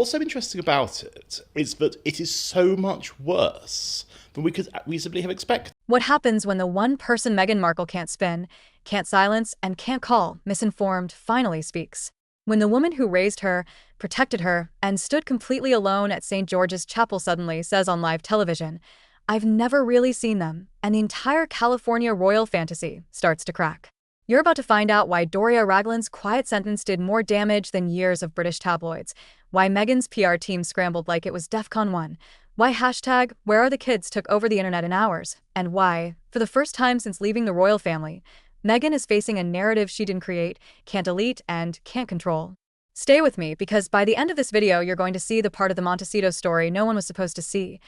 What's so interesting about it is that it is so much worse than we could reasonably have expected. What happens when the one person Meghan Markle can't spin, can't silence, and can't call misinformed finally speaks? When the woman who raised her, protected her, and stood completely alone at St. George's Chapel suddenly says on live television, "I've never really seen them," and the entire California royal fantasy starts to crack. You're about to find out why Doria Ragland's quiet sentence did more damage than years of British tabloids, why Meghan's PR team scrambled like it was DEFCON 1, why hashtag Where Are the Kids took over the internet in hours, and why, for the first time since leaving the royal family, Meghan is facing a narrative she didn't create, can't delete, and can't control. Stay with me, because by the end of this video you're going to see the part of the Montecito story no one was supposed to see.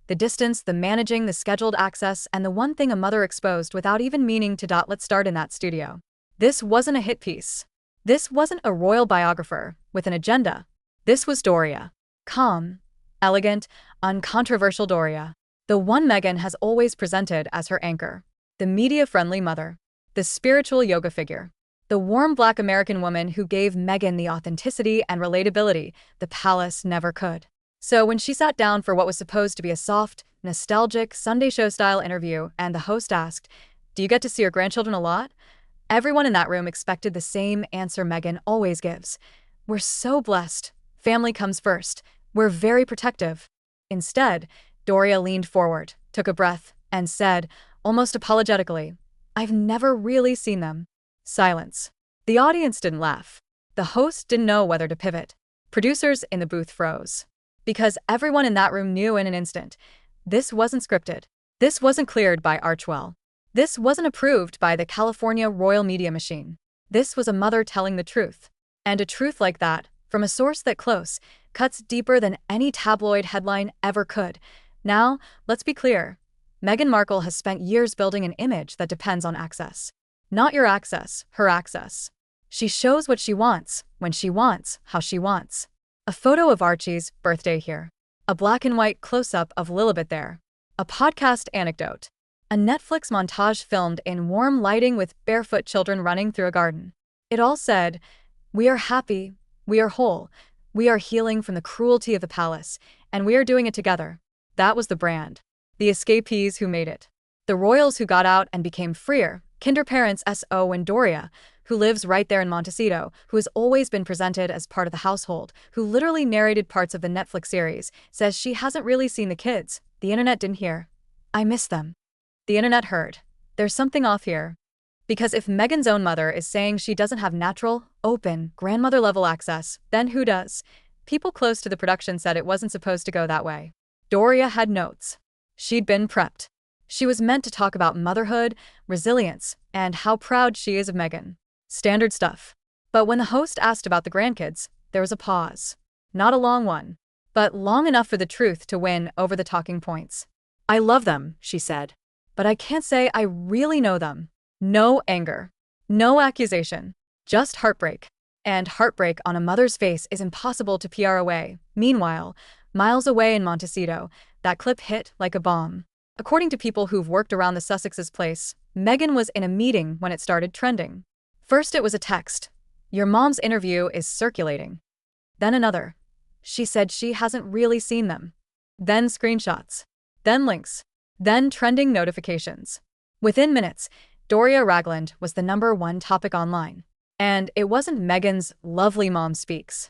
The distance, the managing, the scheduled access, and the one thing a mother exposed without even meaning to. Let's start in that studio. This wasn't a hit piece. This wasn't a royal biographer with an agenda. This was Doria. Calm, elegant, uncontroversial Doria. The one Meghan has always presented as her anchor. The media-friendly mother. The spiritual yoga figure. The warm Black American woman who gave Meghan the authenticity and relatability the palace never could. So when she sat down for what was supposed to be a soft, nostalgic, Sunday show-style interview and the host asked, "Do you get to see your grandchildren a lot?" Everyone in that room expected the same answer Meghan always gives. "We're so blessed. Family comes first. We're very protective." Instead, Doria leaned forward, took a breath, and said, almost apologetically, "I've never really seen them." Silence. The audience didn't laugh. The host didn't know whether to pivot. Producers in the booth froze. Because everyone in that room knew in an instant, this wasn't scripted. This wasn't cleared by Archwell. This wasn't approved by the California royal media machine. This was a mother telling the truth. And a truth like that, from a source that close, cuts deeper than any tabloid headline ever could. Now, let's be clear. Meghan Markle has spent years building an image that depends on access. Not your access, her access. She shows what she wants, when she wants, how she wants. A photo of Archie's birthday here. A black and white close-up of Lilibet there. A podcast anecdote. A Netflix montage filmed in warm lighting with barefoot children running through a garden. It all said, "We are happy, we are whole, we are healing from the cruelty of the palace, and we are doing it together." That was the brand. The escapees who made it. The royals who got out and became freer, kinder parents S.O. and Doria, who lives right there in Montecito, who has always been presented as part of the household, who literally narrated parts of the Netflix series, says she hasn't really seen the kids. The internet didn't hear. I miss them. The internet heard. There's something off here. Because if Meghan's own mother is saying she doesn't have natural, open, grandmother-level access, then who does? People close to the production said it wasn't supposed to go that way. Doria had notes. She'd been prepped. She was meant to talk about motherhood, resilience, and how proud she is of Meghan. Standard stuff. But when the host asked about the grandkids, there was a pause. Not a long one, but long enough for the truth to win over the talking points. "I love them," she said, "but I can't say I really know them." No anger. No accusation. Just heartbreak. And heartbreak on a mother's face is impossible to PR away. Meanwhile, miles away in Montecito, that clip hit like a bomb. According to people who've worked around the Sussex's place, Meghan was in a meeting when it started trending. First it was a text. "Your mom's interview is circulating." Then another. "She said she hasn't really seen them." Then screenshots. Then links. Then trending notifications. Within minutes, Doria Ragland was the #1 topic online. And it wasn't Meghan's lovely mom speaks.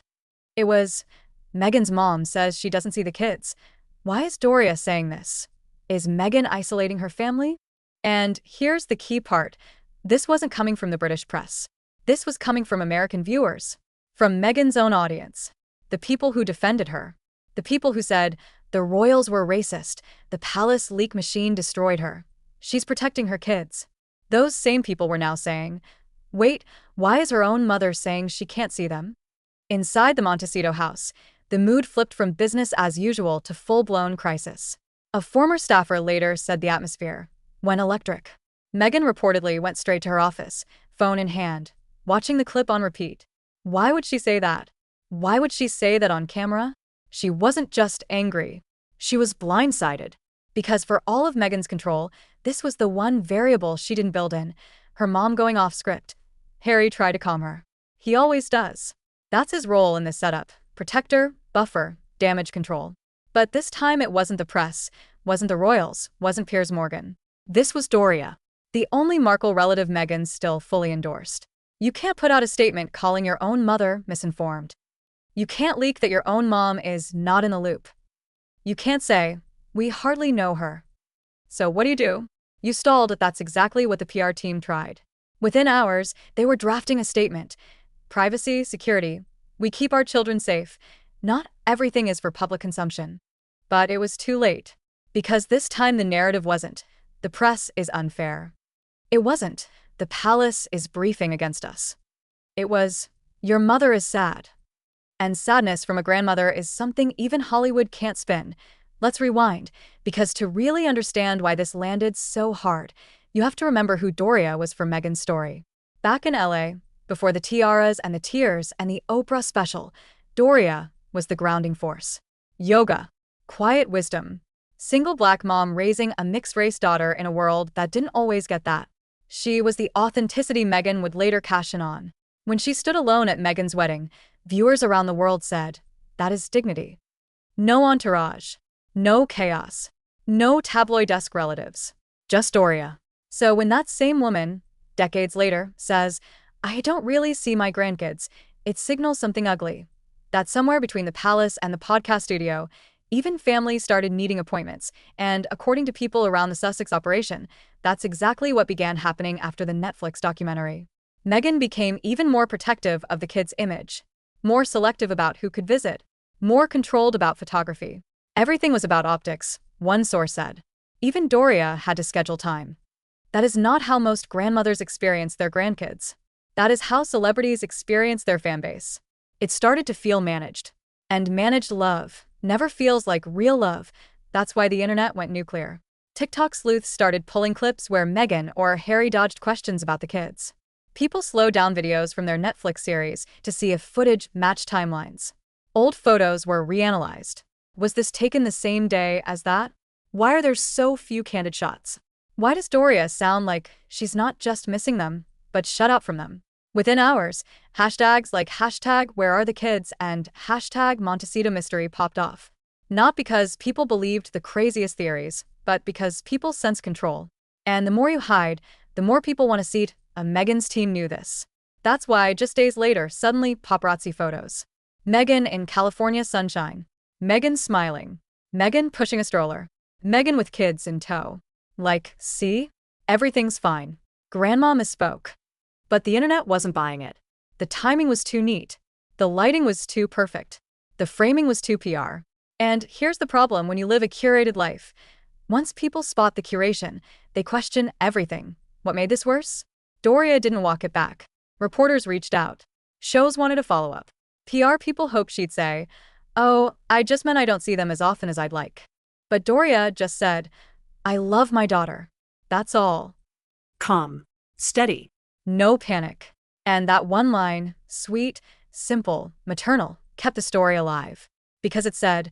It was, Meghan's mom says she doesn't see the kids. Why is Doria saying this? Is Meghan isolating her family? And here's the key part. This wasn't coming from the British press. This was coming from American viewers. From Meghan's own audience. The people who defended her. The people who said, the royals were racist, the palace leak machine destroyed her. She's protecting her kids. Those same people were now saying, wait, why is her own mother saying she can't see them? Inside the Montecito house, the mood flipped from business as usual to full-blown crisis. A former staffer later said the atmosphere went electric. Meghan reportedly went straight to her office, phone in hand, watching the clip on repeat. Why would she say that? Why would she say that on camera? She wasn't just angry. She was blindsided. Because for all of Meghan's control, this was the one variable she didn't build in, her mom going off script. Harry tried to calm her. He always does. That's his role in this setup. Protect her, buffer, damage control. But this time it wasn't the press, wasn't the royals, wasn't Piers Morgan. This was Doria, the only Markle relative Meghan still fully endorsed. You can't put out a statement calling your own mother misinformed. You can't leak that your own mom is not in the loop. You can't say, we hardly know her. So what do? You stalled. That's exactly what the PR team tried. Within hours, they were drafting a statement. Privacy, security. We keep our children safe. Not everything is for public consumption. But it was too late. Because this time the narrative wasn't, the press is unfair. It wasn't, the palace is briefing against us. It was, your mother is sad. And sadness from a grandmother is something even Hollywood can't spin. Let's rewind, because to really understand why this landed so hard, you have to remember who Doria was for Meghan's story. Back in LA, before the tiaras and the tears and the Oprah special, Doria was the grounding force. Yoga, quiet wisdom, single black mom raising a mixed-race daughter in a world that didn't always get that. She was the authenticity Meghan would later cash in on. When she stood alone at Meghan's wedding, viewers around the world said, that is dignity. No entourage, no chaos, no tabloid-esque relatives, just Doria. So when that same woman, decades later, says, I don't really see my grandkids, it signals something ugly. That somewhere between the palace and the podcast studio, even families started needing appointments, and according to people around the Sussex operation, that's exactly what began happening after the Netflix documentary. Meghan became even more protective of the kids' image, more selective about who could visit, more controlled about photography. Everything was about optics, one source said. Even Doria had to schedule time. That is not how most grandmothers experience their grandkids. That is how celebrities experience their fanbase. It started to feel managed. And managed love never feels like real love. That's why the internet went nuclear. TikTok sleuths started pulling clips where Meghan or Harry dodged questions about the kids. People slowed down videos from their Netflix series to see if footage matched timelines. Old photos were reanalyzed. Was this taken the same day as that? Why are there so few candid shots? Why does Doria sound like she's not just missing them, but shut out from them? Within hours, hashtags like #WhereAreTheKids and #Montecito popped off. Not because people believed the craziest theories, but because people sense control. And the more you hide, the more people want a seat. Meghan's team knew this. That's why, just days later, suddenly paparazzi photos. Meghan in California sunshine. Meghan smiling. Meghan pushing a stroller. Meghan with kids in tow. Like, see? Everything's fine. Grandma misspoke. But the internet wasn't buying it. The timing was too neat. The lighting was too perfect. The framing was too PR. And here's the problem when you live a curated life. Once people spot the curation, they question everything. What made this worse? Doria didn't walk it back. Reporters reached out. Shows wanted a follow-up. PR people hoped she'd say, oh, I just meant I don't see them as often as I'd like. But Doria just said, I love my daughter. That's all. Calm. Steady. No panic. And that one line, sweet, simple, maternal, kept the story alive. Because it said,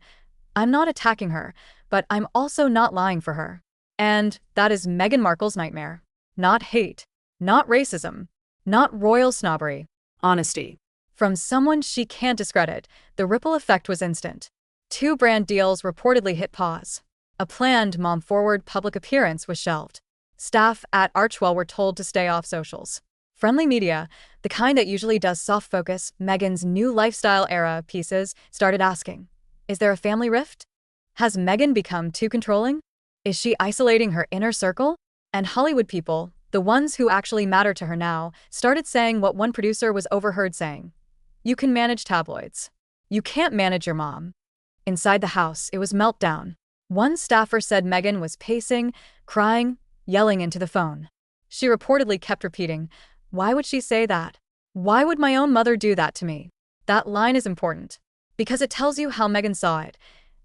I'm not attacking her, but I'm also not lying for her. And that is Meghan Markle's nightmare. Not hate. Not racism. Not royal snobbery. Honesty. From someone she can't discredit, the ripple effect was instant. 2 brand deals reportedly hit pause. A planned mom-forward public appearance was shelved. Staff at Archewell were told to stay off socials. Friendly media, the kind that usually does soft focus Meghan's new lifestyle era pieces, started asking, is there a family rift? Has Meghan become too controlling? Is she isolating her inner circle? And Hollywood people, the ones who actually matter to her now, started saying what one producer was overheard saying. You can manage tabloids. You can't manage your mom. Inside the house, it was meltdown. One staffer said Meghan was pacing, crying, yelling into the phone. She reportedly kept repeating, why would she say that? Why would my own mother do that to me? That line is important, because it tells you how Meghan saw it,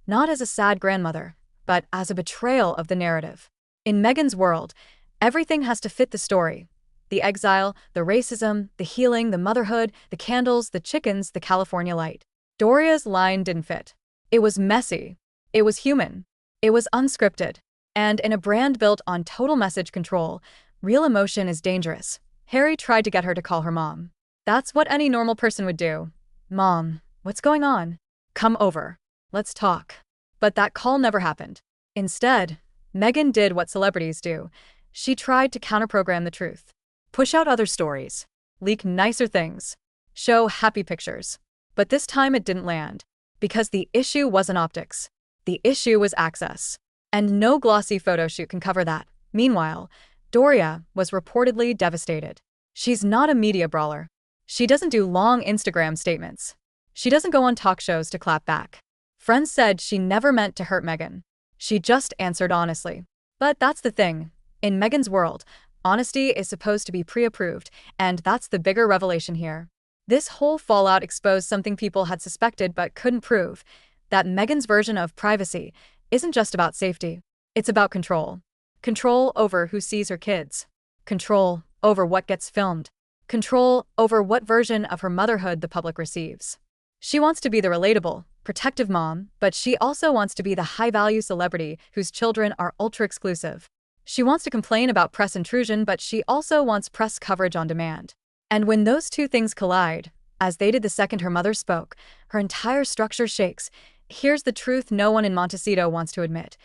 not as a sad grandmother, but as a betrayal of the narrative. In Meghan's world, everything has to fit the story. The exile, the racism, the healing, the motherhood, the candles, the chickens, the California light. Doria's line didn't fit. It was messy. It was human. It was unscripted. And in a brand built on total message control, real emotion is dangerous. Harry tried to get her to call her mom. That's what any normal person would do. Mom, what's going on? "Come over. Let's talk." But that call never happened. Instead, Meghan did what celebrities do. She tried to counterprogram the truth. Push out other stories. Leak nicer things. Show happy pictures. But this time it didn't land. Because the issue wasn't optics. The issue was access. And no glossy photo shoot can cover that. Meanwhile, Doria was reportedly devastated. She's not a media brawler. She doesn't do long Instagram statements. She doesn't go on talk shows to clap back. Friends said she never meant to hurt Meghan. She just answered honestly. But that's the thing. In Meghan's world, honesty is supposed to be pre-approved, and that's the bigger revelation here. This whole fallout exposed something people had suspected but couldn't prove, that Meghan's version of privacy isn't just about safety. It's about control. Control over who sees her kids. Control over what gets filmed. Control over what version of her motherhood the public receives. She wants to be the relatable, protective mom, but she also wants to be the high-value celebrity whose children are ultra-exclusive. She wants to complain about press intrusion, but she also wants press coverage on demand. And when those two things collide, as they did the second her mother spoke, her entire structure shakes. Here's the truth no one in Montecito wants to admit.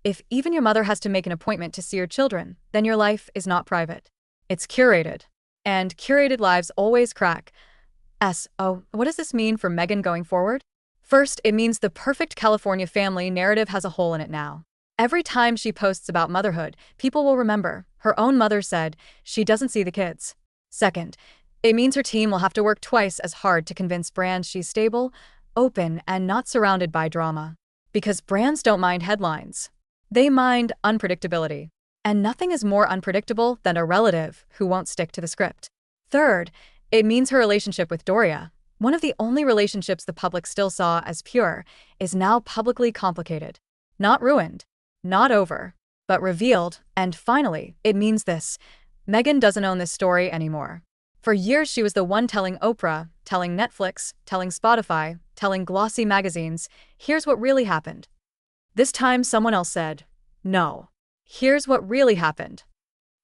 If even your mother has to make an appointment to see your children, then your life is not private. It's curated. And curated lives always crack. So, what does this mean for Meghan going forward? First, it means the perfect California family narrative has a hole in it now. Every time she posts about motherhood, people will remember her own mother said she doesn't see the kids. Second, it means her team will have to work twice as hard to convince brands she's stable, open, and not surrounded by drama. Because brands don't mind headlines. They mind unpredictability. And nothing is more unpredictable than a relative who won't stick to the script. Third, it means her relationship with Doria, one of the only relationships the public still saw as pure, is now publicly complicated. Not ruined. Not over. But revealed. And finally, it means this. Meghan doesn't own this story anymore. For years she was the one telling Oprah, telling Netflix, telling Spotify, telling glossy magazines, here's what really happened. This time someone else said, no. Here's what really happened.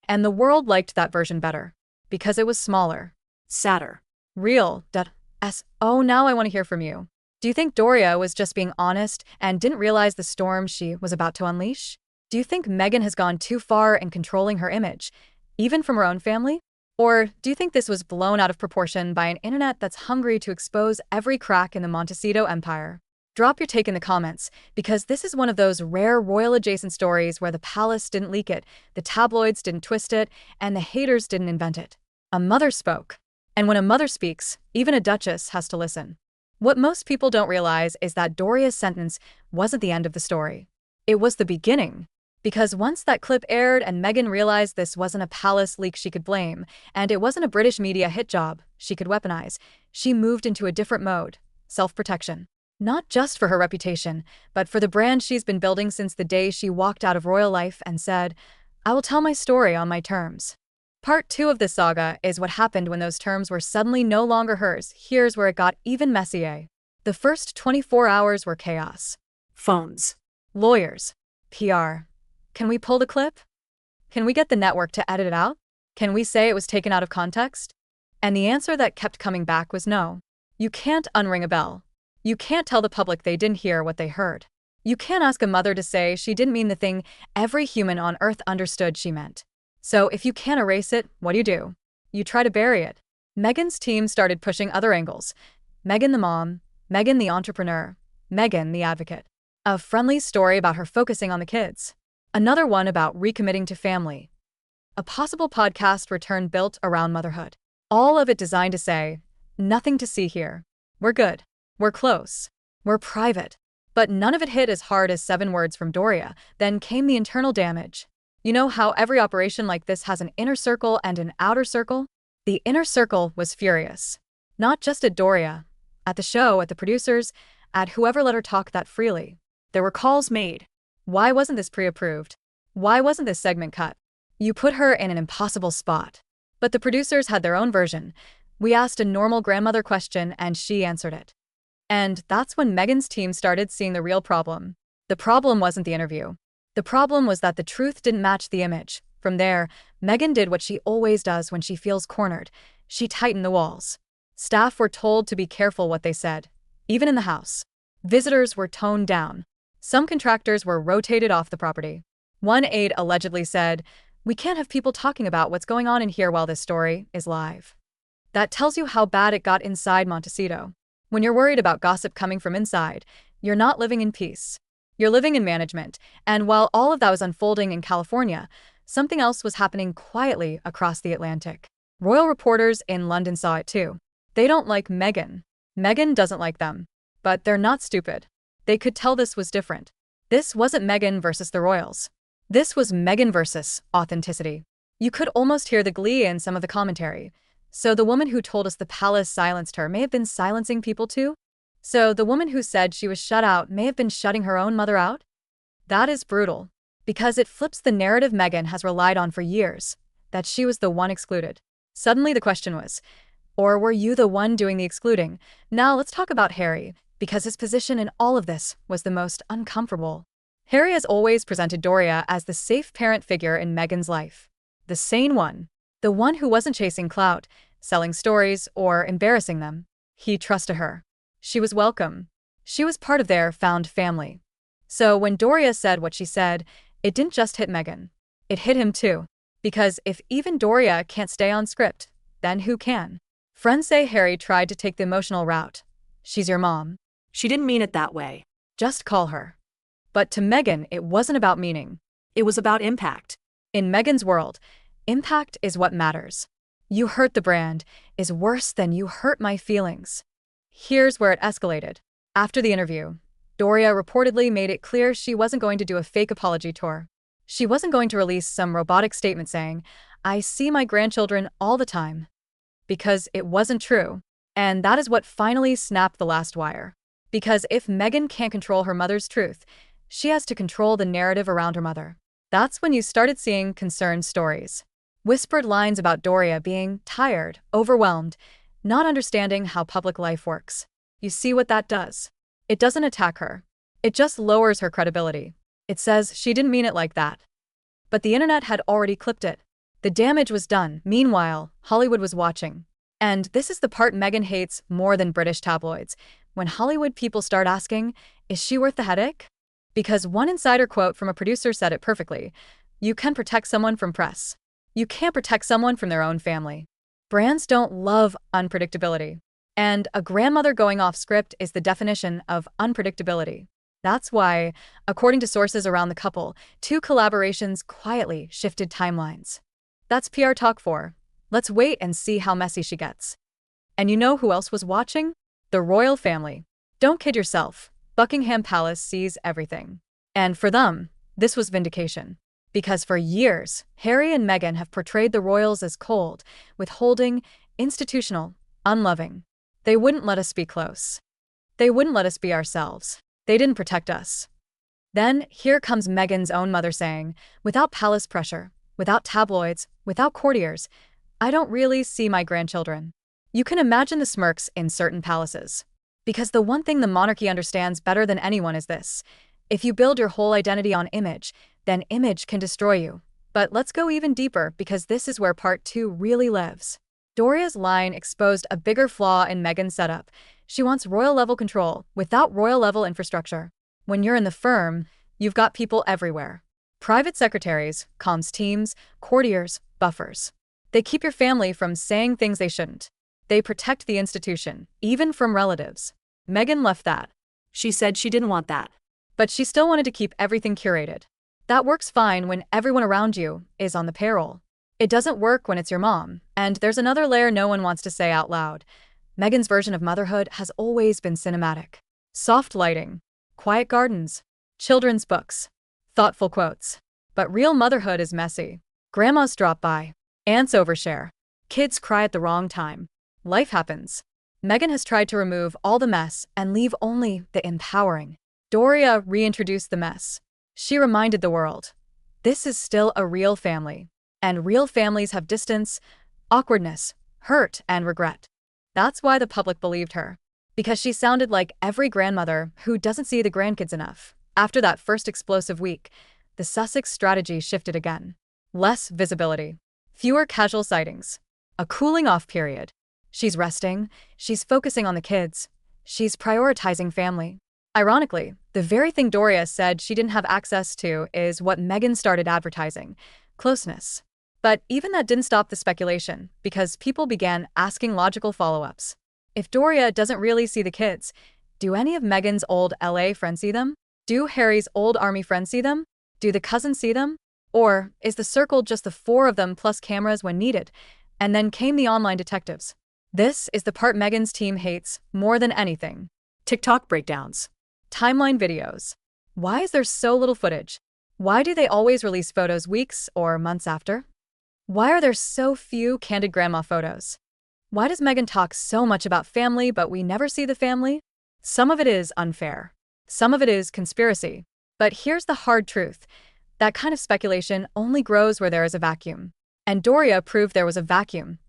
And the world liked that version better. Because it was smaller. Sadder. Real. Oh, now I want to hear from you. Do you think Doria was just being honest and didn't realize the storm she was about to unleash? Do you think Meghan has gone too far in controlling her image, even from her own family? Or do you think this was blown out of proportion by an internet that's hungry to expose every crack in the Montecito empire? Drop your take in the comments, because this is one of those rare royal-adjacent stories where the palace didn't leak it, the tabloids didn't twist it, and the haters didn't invent it. A mother spoke. And when a mother speaks, even a duchess has to listen. What most people don't realize is that Doria's sentence wasn't the end of the story. It was the beginning. Because once that clip aired and Meghan realized this wasn't a palace leak she could blame, and it wasn't a British media hit job she could weaponize, she moved into a different mode, self-protection. Not just for her reputation, but for the brand she's been building since the day she walked out of royal life and said, I will tell my story on my terms. Part 2 of this saga is what happened when those terms were suddenly no longer hers. Here's where it got even messier. The first 24 hours were chaos. Phones. Lawyers. PR. Can we pull the clip? Can we get the network to edit it out? Can we say it was taken out of context? And the answer that kept coming back was no. You can't unring a bell. You can't tell the public they didn't hear what they heard. You can't ask a mother to say she didn't mean the thing every human on earth understood she meant. So if you can't erase it, what do? You try to bury it. Meghan's team started pushing other angles. Meghan the mom, Meghan the entrepreneur, Meghan the advocate. A friendly story about her focusing on the kids. Another one about recommitting to family. A possible podcast return built around motherhood. All of it designed to say, nothing to see here. We're good. We're close. We're private. But none of it hit as hard as 7 words from Doria. Then came the internal damage. You know how every operation like this has an inner circle and an outer circle? The inner circle was furious. Not just at Doria. At the show, at the producers, at whoever let her talk that freely. There were calls made. Why wasn't this pre-approved? Why wasn't this segment cut? You put her in an impossible spot. But the producers had their own version. We asked a normal grandmother question and she answered it. And that's when Meghan's team started seeing the real problem. The problem wasn't the interview. The problem was that the truth didn't match the image. From there, Meghan did what she always does when she feels cornered. She tightened the walls. Staff were told to be careful what they said, even in the house. Visitors were toned down. Some contractors were rotated off the property. One aide allegedly said, "We can't have people talking about what's going on in here while this story is live." That tells you how bad it got inside Montecito. When you're worried about gossip coming from inside, you're not living in peace. You're living in management. And while all of that was unfolding in California, something else was happening quietly across the Atlantic. Royal reporters in London saw it too. They don't like Meghan. Meghan doesn't like them. But they're not stupid. They could tell this was different. This wasn't Meghan versus the royals. This was Meghan versus authenticity. You could almost hear the glee in some of the commentary. So the woman who told us the palace silenced her may have been silencing people too? So the woman who said she was shut out may have been shutting her own mother out? That is brutal. Because it flips the narrative Meghan has relied on for years, that she was the one excluded. Suddenly the question was, or were you the one doing the excluding? Now let's talk about Harry, because his position in all of this was the most uncomfortable. Harry has always presented Doria as the safe parent figure in Meghan's life. The sane one. The one who wasn't chasing clout, selling stories, or embarrassing them. He trusted her. She was welcome. She was part of their found family. So when Doria said what she said, it didn't just hit Meghan. It hit him too. Because if even Doria can't stay on script, then who can? Friends say Harry tried to take the emotional route. She's your mom. She didn't mean it that way. Just call her. But to Meghan, it wasn't about meaning. It was about impact. In Meghan's world, impact is what matters. You hurt the brand is worse than you hurt my feelings. Here's where it escalated. After the interview, Doria reportedly made it clear she wasn't going to do a fake apology tour. She wasn't going to release some robotic statement saying, "I see my grandchildren all the time." Because it wasn't true. And that is what finally snapped the last wire. Because if Meghan can't control her mother's truth, she has to control the narrative around her mother. That's when you started seeing concerned stories. Whispered lines about Doria being tired, overwhelmed, not understanding how public life works. You see what that does? It doesn't attack her. It just lowers her credibility. It says she didn't mean it like that. But the internet had already clipped it. The damage was done. Meanwhile, Hollywood was watching. And this is the part Meghan hates more than British tabloids. When Hollywood people start asking, is she worth the headache? Because one insider quote from a producer said it perfectly. You can protect someone from press. You can't protect someone from their own family. Brands don't love unpredictability. And a grandmother going off script is the definition of unpredictability. That's why, according to sources around the couple, 2 collaborations quietly shifted timelines. That's PR talk for. Let's wait and see how messy she gets. And you know who else was watching? The royal family. Don't kid yourself. Buckingham Palace sees everything. And for them, this was vindication. Because for years, Harry and Meghan have portrayed the royals as cold, withholding, institutional, unloving. They wouldn't let us be close. They wouldn't let us be ourselves. They didn't protect us. Then, here comes Meghan's own mother saying, without palace pressure, without tabloids, without courtiers, I don't really see my grandchildren. You can imagine the smirks in certain palaces. Because the one thing the monarchy understands better than anyone is this. If you build your whole identity on image, then image can destroy you. But let's go even deeper because this is where part 2 really lives. Doria's line exposed a bigger flaw in Meghan's setup. She wants royal-level control without royal-level infrastructure. When you're in the firm, you've got people everywhere. Private secretaries, comms teams, courtiers, buffers. They keep your family from saying things they shouldn't. They protect the institution, even from relatives. Meghan left that. She said she didn't want that. But she still wanted to keep everything curated. That works fine when everyone around you is on the payroll. It doesn't work when it's your mom. And there's another layer no one wants to say out loud. Meghan's version of motherhood has always been cinematic. Soft lighting, quiet gardens, children's books, thoughtful quotes. But real motherhood is messy. Grandmas drop by. Aunts overshare. Kids cry at the wrong time. Life happens. Meghan has tried to remove all the mess and leave only the empowering. Doria reintroduced the mess. She reminded the world, this is still a real family. And real families have distance, awkwardness, hurt, and regret. That's why the public believed her. Because she sounded like every grandmother who doesn't see the grandkids enough. After that first explosive week, the Sussex strategy shifted again. Less visibility. Fewer casual sightings. A cooling-off period. She's resting. She's focusing on the kids. She's prioritizing family. Ironically, the very thing Doria said she didn't have access to is what Meghan started advertising: closeness. But even that didn't stop the speculation, because people began asking logical follow-ups. If Doria doesn't really see the kids, do any of Meghan's old LA friends see them? Do Harry's old army friends see them? Do the cousins see them? Or is the circle just the four of them plus cameras when needed? And then came the online detectives. This is the part Meghan's team hates more than anything. TikTok breakdowns. Timeline videos. Why is there so little footage? Why do they always release photos weeks or months after? Why are there so few candid grandma photos? Why does Meghan talk so much about family but we never see the family? Some of it is unfair. Some of it is conspiracy. But here's the hard truth. That kind of speculation only grows where there is a vacuum. And Doria proved there was a vacuum.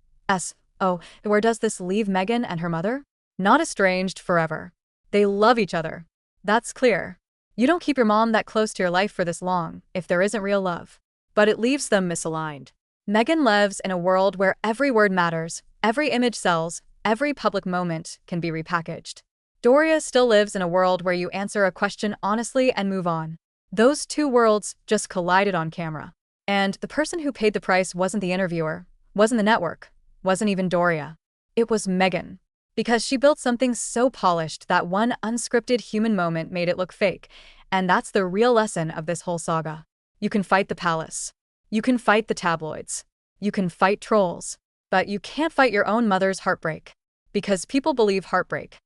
Oh, where does this leave Meghan and her mother? Not estranged forever. They love each other. That's clear. You don't keep your mom that close to your life for this long if there isn't real love. But it leaves them misaligned. Meghan lives in a world where every word matters, every image sells, every public moment can be repackaged. Doria still lives in a world where you answer a question honestly and move on. Those two worlds just collided on camera. And the person who paid the price wasn't the interviewer, wasn't the network, wasn't even Doria. It was Meghan. Because she built something so polished that one unscripted human moment made it look fake. And that's the real lesson of this whole saga. You can fight the palace. You can fight the tabloids. You can fight trolls. But you can't fight your own mother's heartbreak. Because people believe heartbreak.